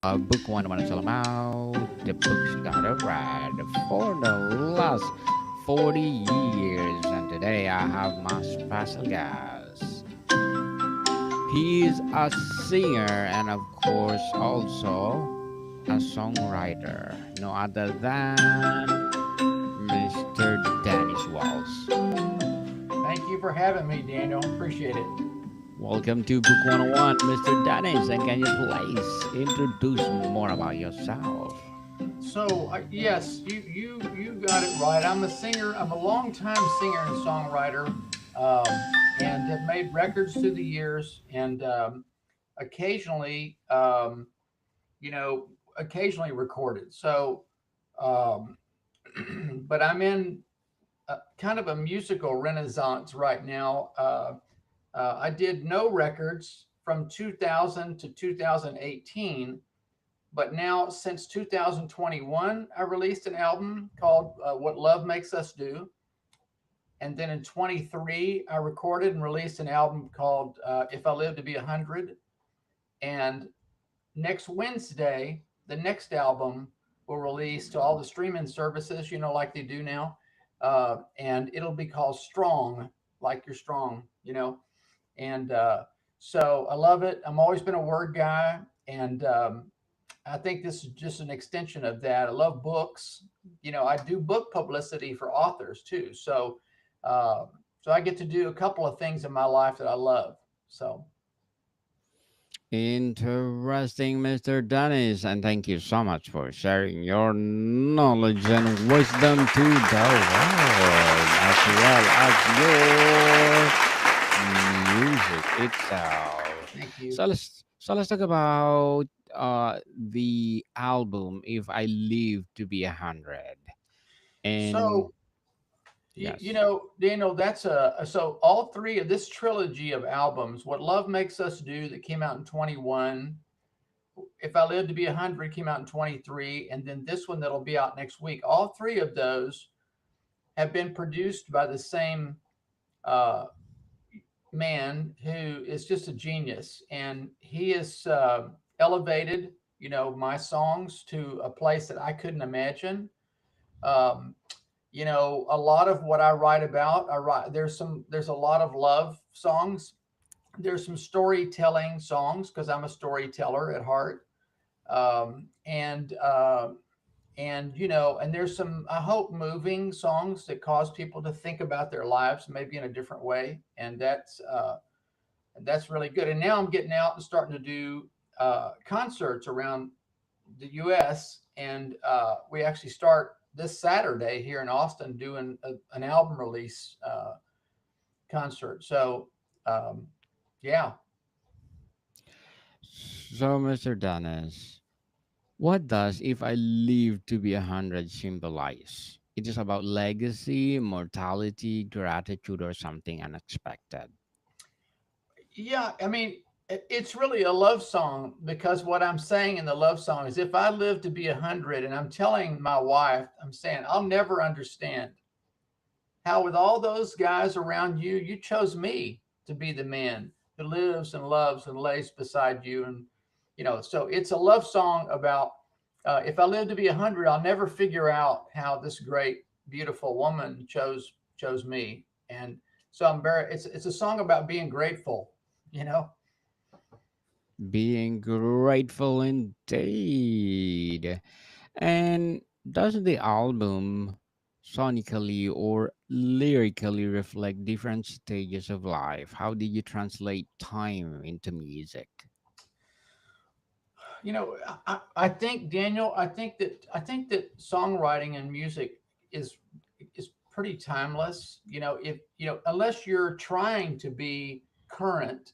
Book one is all about the books got a ride for the last 40 years. And today I have my special guest. He is a singer and, of course, also a songwriter. No other than Mr. Dennis Welch. Thank you for having me, Daniel. Appreciate it. Welcome to Book 101, Mr. Dennis. And can you please introduce more about yourself? So, yes, you got it right. I'm a singer. I'm a longtime singer and songwriter, and have made records through the years, and occasionally, you know, occasionally recorded. So, um, but I'm in kind of a musical renaissance right now. I did no records from 2000 to 2018. But now, since 2021, I released an album called What Love Makes Us Do. And then in 23, I recorded and released an album called If I Live to Be 100. And next Wednesday, the next album will release to all the streaming services, like they do now. And it'll be called Strong, like you're strong, And so I love it. I'm always been a word guy. And I think this is just an extension of that. I love books. I do book publicity for authors too. Uh, so I get to do a couple of things in my life that I love. So, Interesting, Mr. Dennis, and thank you so much for sharing your knowledge and wisdom to the world, as well as your music itself. thank you. So let's talk about the album "If I Live to Be 100." And So, yes, Daniel, that's so all three of this trilogy of albums, What Love Makes Us Do, that came out in 21, If I Live to Be 100 came out in 23, and then this one that'll be out next week. All three of those have been produced by the same uh, man who is just a genius, and he has elevated my songs to a place that I couldn't imagine. Um, a lot of what I write about, I write. There's a lot of love songs. There's some storytelling songs because I'm a storyteller at heart. And there's some, I hope, moving songs that cause people to think about their lives maybe in a different way, and that's really good. And now I'm getting out and starting to do concerts around the U.S. And we actually start this Saturday here in Austin doing an album release concert. So um, yeah. so Mr. Dennis, what does "If I Live to Be 100" symbolize? It is about legacy, mortality, gratitude, or something unexpected. Yeah, I mean, it's really a love song because what I'm saying in the love song is if I live to be 100, and I'm telling my wife, I'm saying I'll never understand how, with all those guys around you, you chose me to be the man who lives and loves and lays beside you. And, so it's a love song about if I live to be 100, I'll never figure out how this great, beautiful woman chose me. And so it's a song about being grateful, you know? Being grateful indeed. And does the album sonically or lyrically reflect different stages of life? How did you translate time into music? I think, Daniel, I think that songwriting and music is is pretty timeless. If unless you're trying to be current,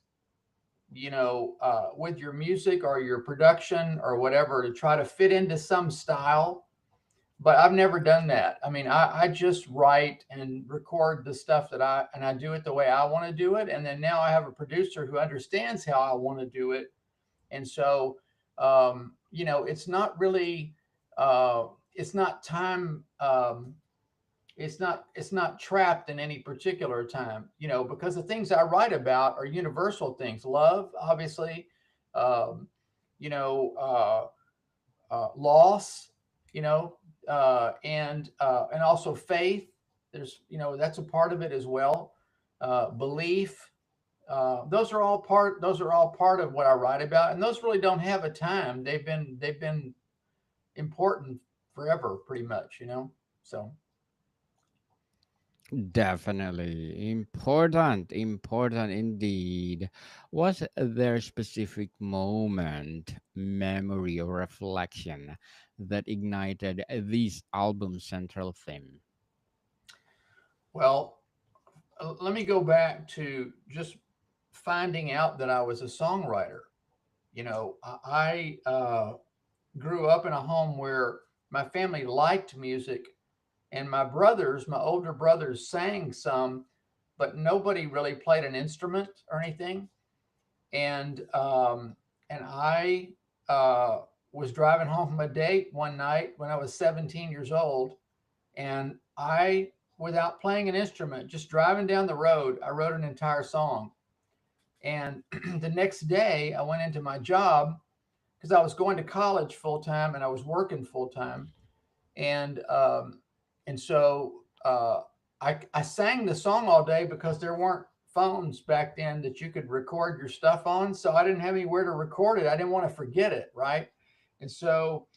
with your music or your production or whatever to try to fit into some style. But I've never done that. I mean, I just write and record the stuff and I do it the way I want to do it. And then now I have a producer who understands how I want to do it. And so, it's not really, it's not time. It's not trapped in any particular time, because the things I write about are universal things. Love, obviously, um, loss, you know, and also faith. There's, that's a part of it as well. Belief. Those are all part of what I write about, and those really don't have a time. They've been important forever, pretty much. So. Definitely important, important indeed. Was there a specific moment, memory, or reflection that ignited this album's central theme? Well, let me go back to just finding out that I was a songwriter. I grew up in a home where my family liked music, and my older brothers sang some, but nobody really played an instrument or anything. And um, and I uh, was driving home from a date one night when I was 17 years old, and without playing an instrument, just driving down the road, I wrote an entire song. And the next day, I went into my job because I was going to college full time and I was working full time, and so I sang the song all day because there weren't phones back then that you could record your stuff on. So I didn't have anywhere to record it. I didn't want to forget it, right? And so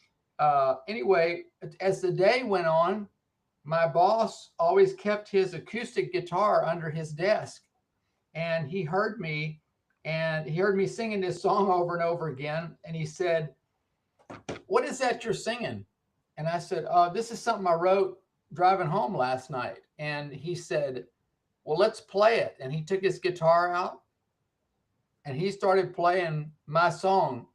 anyway, as the day went on, my boss always kept his acoustic guitar under his desk, and he heard me singing this song over and over again, and he said, "What is that you're singing?" And I said, "This is something I wrote driving home last night." And he said, "Well, let's play it." And he took his guitar out and he started playing my song,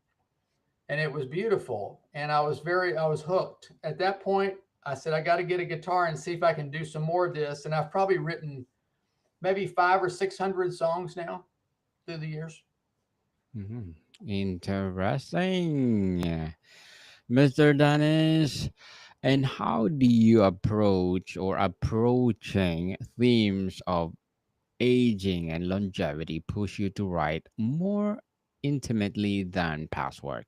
and it was beautiful. And I was hooked. At that point, I said, I got to get a guitar and see if I can do some more of this. And I've probably written maybe 500 or 600 songs now through the years. Mhm. Interesting. Mr. Dennis, and how do you approach or approaching themes of aging and longevity push you to write more intimately than past work?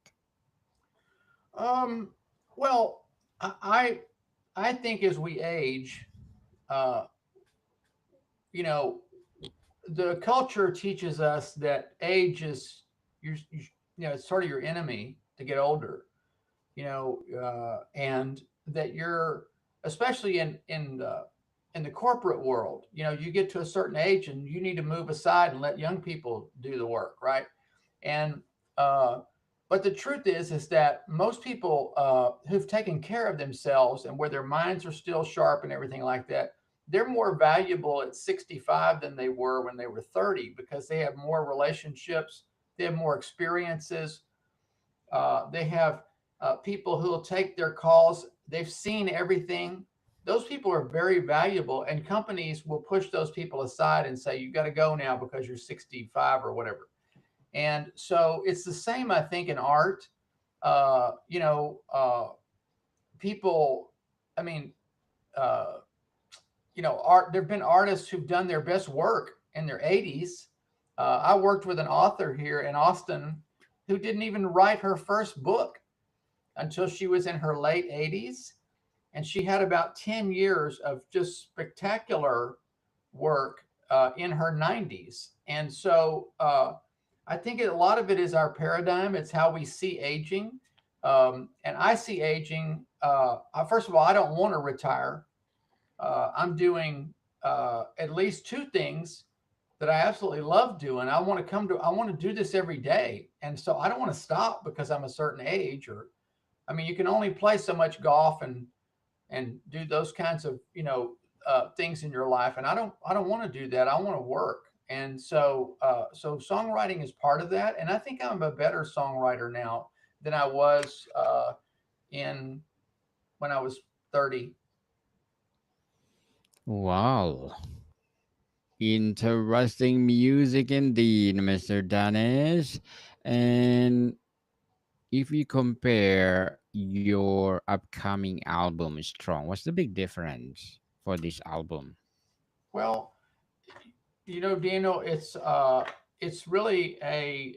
Um, well, I I think as we age, uh, you know, the culture teaches us that age is it's sort of your enemy to get older. And that you're, especially in the corporate world, you get to a certain age and you need to move aside and let young people do the work, right? And uh, but the truth is that most people who've taken care of themselves and where their minds are still sharp and everything like that, they're more valuable at 65 than they were when they were 30, because they have more relationships, they have more experiences, they have people who will take their calls. They've seen everything. Those people are very valuable, and companies will push those people aside and say, "You got to go now because you're 65 or whatever." And so it's the same, I think, in art. Uh, you know, uh, People, I mean, uh, art. There've been artists who've done their best work in their 80s. I worked with an author here in Austin who didn't even write her first book until she was in her late 80s. And she had about 10 years of just spectacular work in her 90s. And so I think a lot of it is our paradigm, it's how we see aging. And I see aging, first of all, I don't want to retire. I'm doing at least two things that I absolutely love doing. I want to do this every day. And so I don't want to stop because I'm a certain age, or I mean, you can only play so much golf and do those kinds of things in your life. And I don't want to do that. I want to work. And so songwriting is part of that. And I think I'm a better songwriter now than I was in when I was 30. Wow. Interesting music indeed, Mr. Dennis. And if you compare your upcoming album Strong, what's the big difference for this album? Well, Daniel, it's really a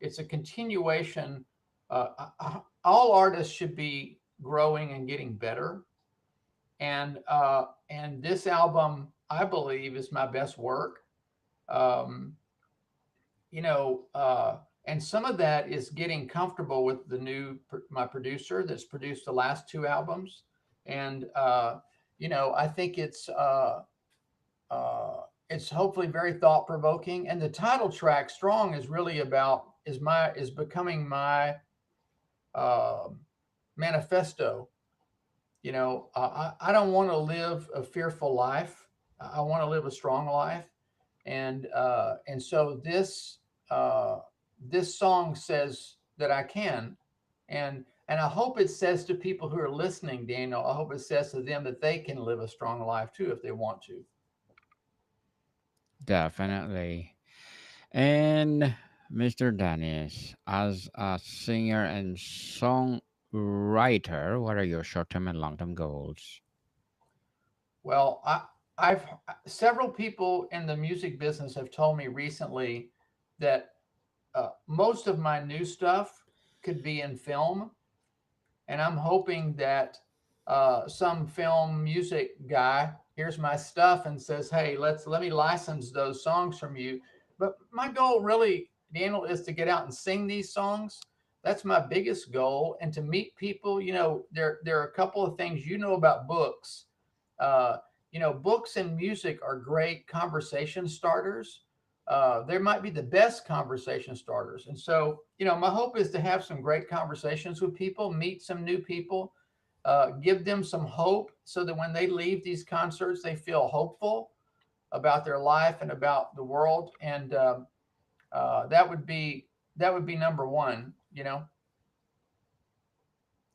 it's a continuation. All artists should be growing and getting better, and this album, I believe, is my best work. Um, you know, and some of that is getting comfortable with the new my producer that's produced the last two albums, and I think it's hopefully very thought provoking. And the title track "Strong" is really about is becoming my uh, manifesto. I don't want to live a fearful life. I want to live a strong life, and so uh, this song says that I can, and I hope it says to people who are listening, Daniel. I hope it says to them that they can live a strong life too if they want to. Definitely. And Mr. Dennis, as a singer and songwriter, what are your short-term and long-term goals? Well, I've several people in the music business have told me recently that most of my new stuff could be in film, and I'm hoping that some film music guy hears my stuff and says, "Hey, let me license those songs from you." But my goal, really, Daniel, is to get out and sing these songs. That's my biggest goal, and to meet people. There are a couple of things about books. Uh, books and music are great conversation starters. They might be the best conversation starters. And so, my hope is to have some great conversations with people, meet some new people, give them some hope so that when they leave these concerts, they feel hopeful about their life and about the world. And that would be number one,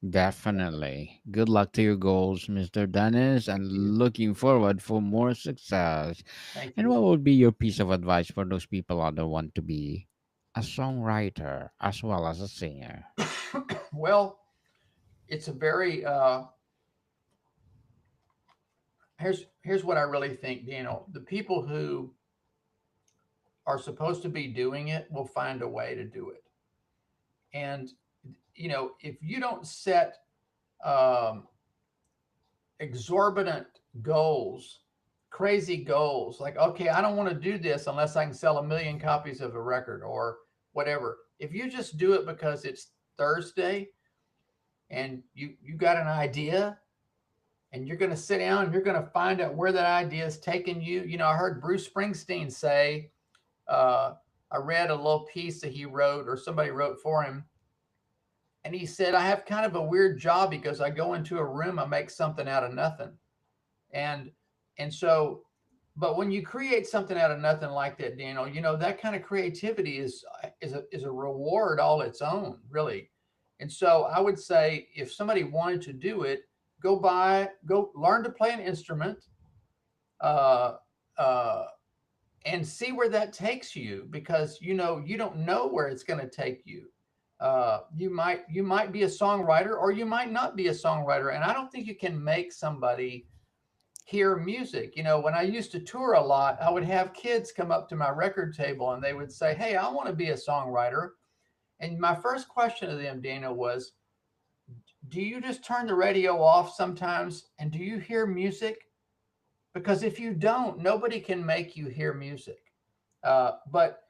Definitely. Good luck to your goals, Mr. Dennis, Thank and you. looking forward for more success. Thank And you. what would be your piece of advice for those people out there want to be a songwriter as well as a singer? Well, it's a very here's what I really think, Daniel. The people who are supposed to be doing it will find a way to do it. And if you don't set um, exorbitant goals, crazy goals, like, okay, I don't want to do this unless I can sell a million copies of a record or whatever. If you just do it because it's Thursday and you got an idea and you're going to sit down and you're going to find out where that idea is taking you. I heard Bruce Springsteen say, uh, I read a little piece that he wrote or somebody wrote for him. And he said, I have kind of a weird job because I go into a room, I make something out of nothing. And and so, but when you create something out of nothing like that, Daniel, that kind of creativity is a reward all its own, really. And so I would say if somebody wanted to do it, go learn to play an instrument, uh, uh, and see where that takes you, because you don't know where it's going to take you. You might be a songwriter or you might not be a songwriter, and I don't think you can make somebody hear music. When I used to tour a lot, I would have kids come up to my record table and they would say, "Hey, I want to be a songwriter." And my first question to them, Dana, was, "Do you just turn the radio off sometimes and do you hear music? Because if you don't, nobody can make you hear music." But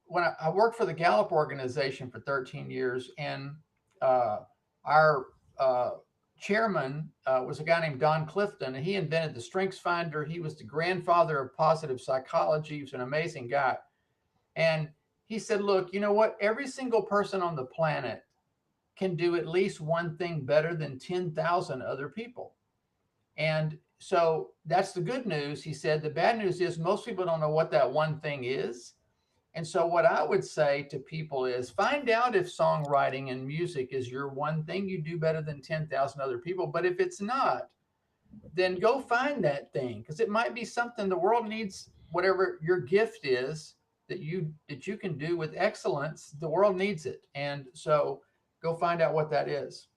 when I worked for the Gallup organization for 13 years, and uh, our chairman was a guy named Don Clifton, and he invented the Strengths Finder. He was the grandfather of positive psychology. He was an amazing guy. And he said, "Look, you know what? Every single person on the planet can do at least one thing better than 10,000 other people." And so that's the good news. He said, the bad news is most people don't know what that one thing is. And so, what I would say to people is find out if songwriting and music is your one thing you do better than 10,000 other people. But if it's not, then go find that thing, because it might be something the world needs. Whatever your gift is that you can do with excellence, the world needs it. And so, go find out what that is.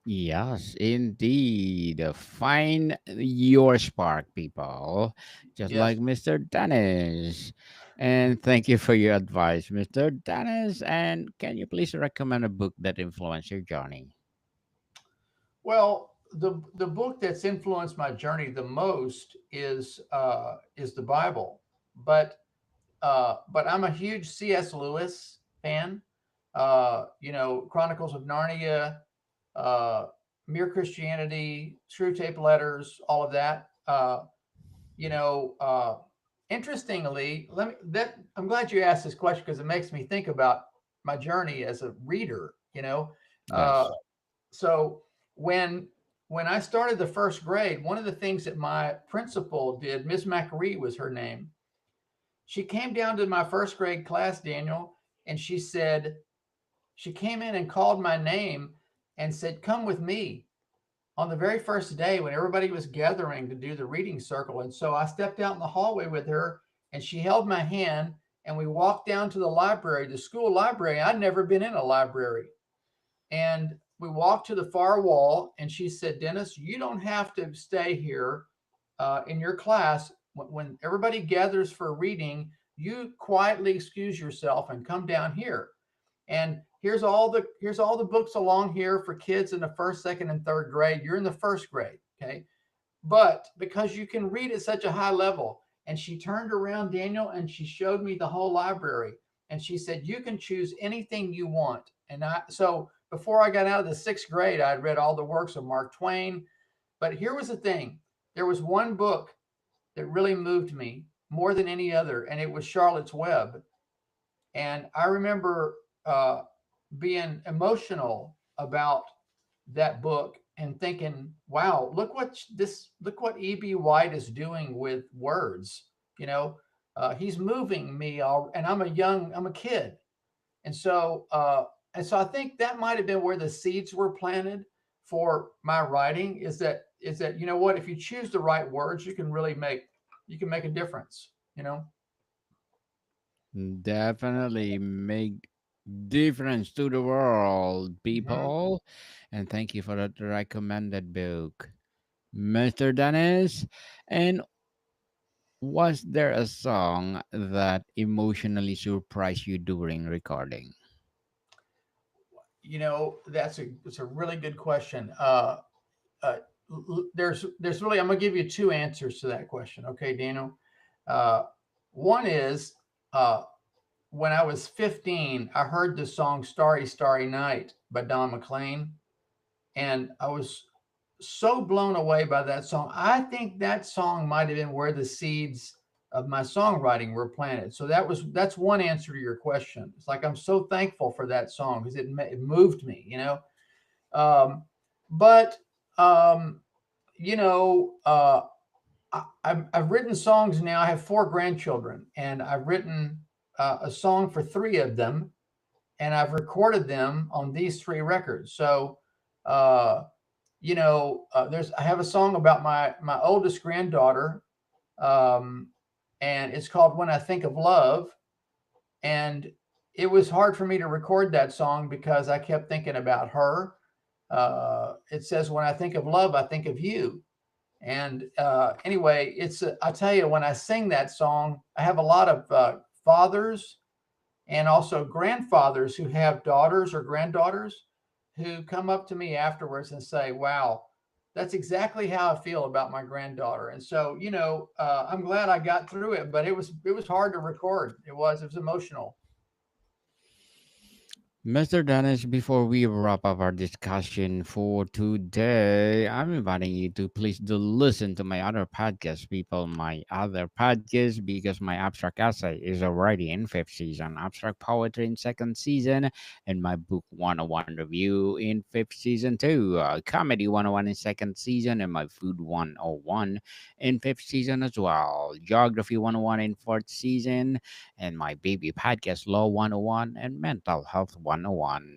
Yes, indeed. Find your spark, people. Just Yes. like Mr. Dennis. And thank you for your advice, Mr. Dennis. And can you please recommend a book that influenced your journey? Well, the book that's influenced my journey the most is the Bible, but but I'm a huge C.S. Lewis fan. You know, Chronicles of Narnia, uh, Mere Christianity, True Tape Letters, all of that. You know, interestingly, let me that I'm glad you asked this question because it makes me think about my journey as a reader. You know, uh, Yes. so when when I started the first grade, one of the things that my principal did, Miss Macri was her name. She came down to my first grade class, Daniel, and she came in and called my name and said, "Come with me." On the very first day when everybody was gathering to do the reading circle. And so I stepped out in the hallway with her and she held my hand and we walked down to the library, the school library. I'd never been in a library. And we walked to the far wall and she said, "Dennis, you don't have to stay here in your class. When everybody gathers for reading, you quietly excuse yourself and come down here. And here's all the books along here for kids in the first, second, and third grade. You're in the first grade, okay? But because you can read at such a high level." And she turned around, Daniel, and she showed me the whole library. And she said, "You can choose anything you want." And so before I got out of the sixth grade, I'd read all the works of Mark Twain. But here was the thing: there was one book that really moved me more than any other, and it was Charlotte's Web. And I remember being emotional about that book and thinking, "Wow, look what E.B. White is doing with words." You know, he's moving me, and I'm a kid, and so I think that might have been where the seeds were planted for my writing. Is that you know what? If you choose the right words, you can make a difference. You know. Definitely make difference to the world, Mhm. people. And thank you for that recommended book, Mr. Dennis. And was there a song that emotionally surprised you during recording? You know, it's a really good question. Uh, there's really I'm gonna give you two answers to that question. Okay, Daniel. Uh, One is when I was 15, I heard the song "Starry Starry Night" by Don McLean, and I was so blown away by that song. I think that song might have been where the seeds of my songwriting were planted. So that's one answer to your question. It's like I'm so thankful for that song because it moved me, you know. Um, but um, you know, I've written songs now. I have four grandchildren, and I've written a song for three of them, and I've recorded them on these three records. So, uh, there's I have a song about my oldest granddaughter, um, and it's called "When I Think of Love." And it was hard for me to record that song because I kept thinking about her. It says, "When I think of love, I think of you." And anyway, I tell you, when I sing that song, I have a lot of fathers and also grandfathers who have daughters or granddaughters who come up to me afterwards and say, "Wow, that's exactly how I feel about my granddaughter." And so, I'm glad I got through it, but it was hard to record. It was emotional. Mr. Dennis, before we wrap up our discussion for today, I'm inviting you to please do listen to my other podcast, people. My other podcast, because my abstract essay is already in fifth season, abstract poetry in second season, and my book 101 review in fifth season too, comedy 101 in second season, and my food 101 in fifth season as well, geography 101 in fourth season, and my baby podcast Law 101 and Mental Health 101.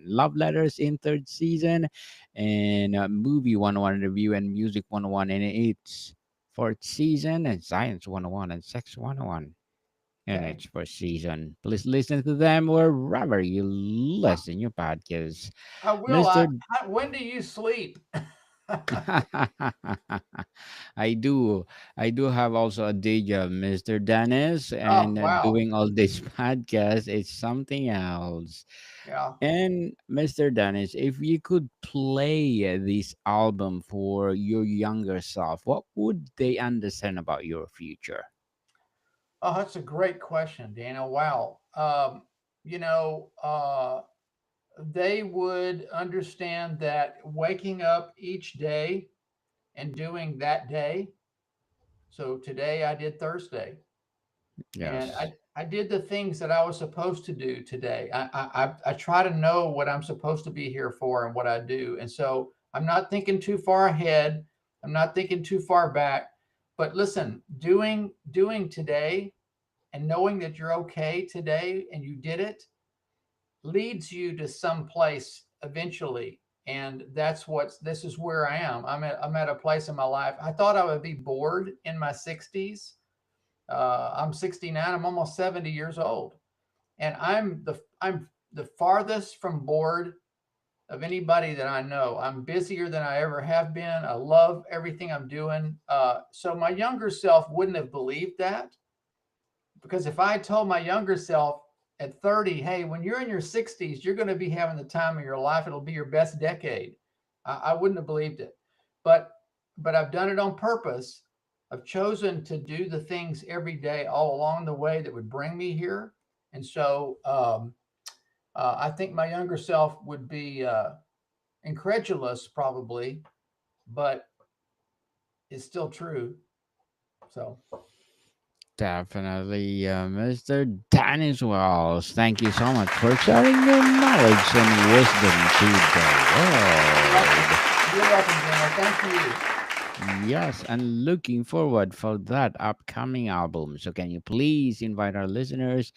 Love Letters in third season, and Movie 101 review and Music 101 in its fourth season, and Science 101 and Sex 101 in Okay. its first season. Please listen to them wherever you listen your podcasts. I will. Mr. When do you sleep? I do. I do have also a day job, Mr. Dennis, Oh, and wow. doing all this podcast is something else. Yeah. And Mr. Dennis, if you could play this album for your younger self, what would they understand about your future? Oh, that's a great question, Dana. Wow. You know, they would understand that waking up each day and doing that day. So today I did Thursday, and Yes, I did the things that I was supposed to do today. I try to know what I'm supposed to be here for and what I do, and so I'm not thinking too far ahead. I'm not thinking too far back. But listen, doing today and knowing that you're okay today and you did it leads you to some place eventually. And that's what this is where I am. I'm at a place in my life. I thought I would be bored in my 60s. I'm 69. I'm almost 70 years old, and I'm the farthest from bored of anybody that I know. I'm busier than I ever have been. I love everything I'm doing. So my younger self wouldn't have believed that, because if I told my younger self at 30, hey, when you're in your 60s, you're going to be having the time of your life. It'll be your best decade. I wouldn't have believed it. But but I've done it on purpose. I've chosen to do the things every day all along the way that would bring me here. And so I think my younger self would be incredulous probably, but it's still true. So definitely, Mr. Dennis Wells. Thank you so much for sharing your knowledge and wisdom to you're welcome. the world. You're welcome, Dana. Thank you. Yes, and looking forward for that upcoming album. So, can you please invite our listeners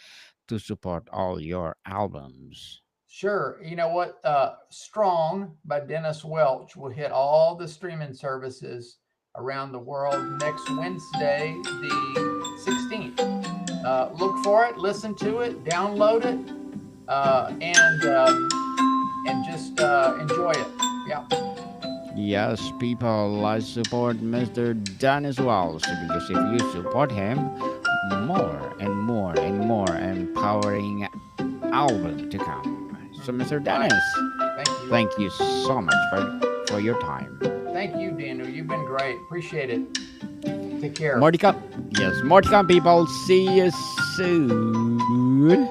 to support all your albums? Sure. You know what? Strong by Dennis Welch will hit all the streaming services around the world next Wednesday, the 16th. Look for it, listen to it, download it, and just enjoy it. Yeah. Yes, people, I support Mr. Dennis Wells because if you support him, more and more and more empowering album to come. So, Mr. Right. Dennis, Thank you. thank you so much for your time. Thank you, Daniel. You've been great. Appreciate it. Take care. More to come. Yes, more to come, people. See you soon.